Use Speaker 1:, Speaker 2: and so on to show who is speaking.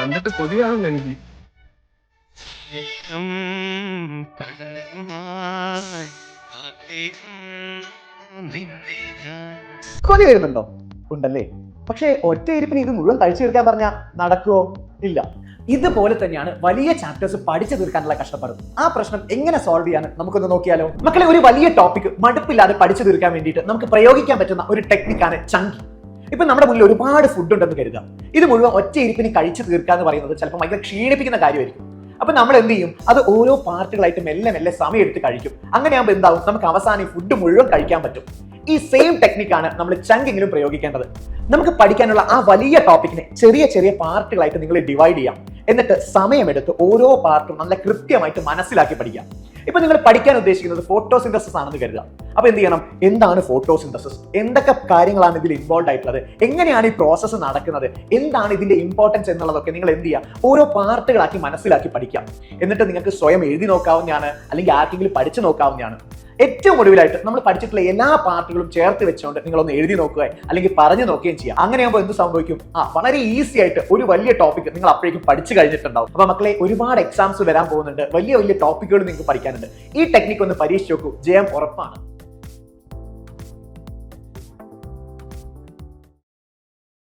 Speaker 1: കണ്ടിട്ട് കൊതിയാണല്ലോ എനിക്ക്.
Speaker 2: കൊതി വരുന്നുണ്ടോ? ഉണ്ടല്ലേ. പക്ഷേ ഒറ്റ ഇരിപ്പിന് ഇത് മുഴുവൻ കഴിച്ചു തീർക്കാൻ പറഞ്ഞാൽ നടക്കുമോ? ഇല്ല. ഇതുപോലെ തന്നെയാണ് വലിയ ചാപ്റ്റേഴ്സ് പഠിച്ചു തീർക്കാനുള്ള കഷ്ടപ്പാട്. ആ പ്രശ്നം എങ്ങനെ സോൾവ് ചെയ്യാൻ നമുക്കൊന്ന് നോക്കിയാലോ. മക്കളെ, ഒരു വലിയ ടോപ്പിക് മടുപ്പില്ലാതെ പഠിച്ചു തീർക്കാൻ വേണ്ടിയിട്ട് നമുക്ക് പ്രയോഗിക്കാൻ പറ്റുന്ന ഒരു ടെക്നിക്കാണ് ചങ്കി. ഇപ്പൊ നമ്മുടെ മുന്നിൽ ഒരുപാട് ഫുഡ് ഉണ്ടെന്ന് കരുതാം. ഇത് മുഴുവൻ ഒറ്റ ഇരിപ്പിന് കഴിച്ചു തീർക്കുക എന്ന് പറയുന്നത് ചിലപ്പോൾ ഭയങ്കര ക്ഷീണിപ്പിക്കുന്ന കാര്യമായിരിക്കും. അപ്പൊ നമ്മൾ എന്ത് ചെയ്യും? അത് ഓരോ പാർട്ടുകളായിട്ട് മെല്ലെ മെല്ലെ സമയം എടുത്ത് കഴിക്കും. അങ്ങനെയാകുമ്പോൾ എന്താവും? നമുക്ക് അവസാനം ഈ ഫുഡ് മുഴുവൻ കഴിക്കാൻ പറ്റും. ഈ സെയിം ടെക്നിക്കാണ് നമ്മൾ ചങ്കിങ്ങിലും പ്രയോഗിക്കേണ്ടത്. നമുക്ക് പഠിക്കാനുള്ള ആ വലിയ ടോപ്പിക്കിനെ ചെറിയ ചെറിയ പാർട്ടുകളായിട്ട് നിങ്ങൾ ഡിവൈഡ് ചെയ്യാം. എന്നിട്ട് സമയമെടുത്ത് ഓരോ പാർട്ടും നല്ല കൃത്യമായിട്ട് മനസ്സിലാക്കി പഠിക്കാം. ഇപ്പൊ നിങ്ങൾ പഠിക്കാൻ ഉദ്ദേശിക്കുന്നത് ഫോട്ടോസിന്തസിസ് ആണെന്ന് കരുതുക. അപ്പൊ എന്ത് ചെയ്യണം? എന്താണ് ഫോട്ടോസിന്തസിസ്? എന്തൊക്കെ കാര്യങ്ങളാണ് ഇതിൽ ഇൻവോൾവ് ആയിട്ടുള്ളത്? എങ്ങനെയാണ് ഈ പ്രോസസ്സ് നടക്കുന്നത്? എന്താണ് ഇതിന്റെ ഇമ്പോർട്ടൻസ് എന്നുള്ളതൊക്കെ നിങ്ങൾ എന്ത് ചെയ്യുക? ഓരോ പാർട്ടുകളാക്കി മനസ്സിലാക്കി പഠിക്കാം. എന്നിട്ട് നിങ്ങൾക്ക് സ്വയം എഴുതി നോക്കാവുന്നതാണ്, അല്ലെങ്കിൽ ആർക്കെങ്കിലും പഠിച്ചു നോക്കാവുന്നതാണ്. ഏറ്റവും ഒടുവിലായിട്ട് നമ്മൾ പഠിച്ചിട്ടുള്ള എല്ലാ പാർട്ടുകളും ചേർത്ത് വെച്ചുകൊണ്ട് നിങ്ങളൊന്ന് എഴുതി നോക്കുക, അല്ലെങ്കിൽ പറഞ്ഞു നോക്കുകയും ചെയ്യാം. അങ്ങനെയാകുമ്പോൾ എന്ത് സംഭവിക്കും? വളരെ ഈസി ആയിട്ട് ഒരു വലിയ ടോപ്പിക് നിങ്ങൾ അപ്പോഴേക്കും പഠിച്ചു കഴിഞ്ഞിട്ടുണ്ടാവും. അപ്പൊ മക്കളെ, ഒരുപാട് എക്സാംസ് വരാൻ പോകുന്നുണ്ട്. വലിയ വലിയ ടോപ്പിക്കുകൾ നിങ്ങൾക്ക് പഠിക്കാനുണ്ട്. ഈ ടെക്നിക്ക് ഒന്ന് പരീക്ഷിച്ച് നോക്കൂ, ജയം ഉറപ്പാണ്.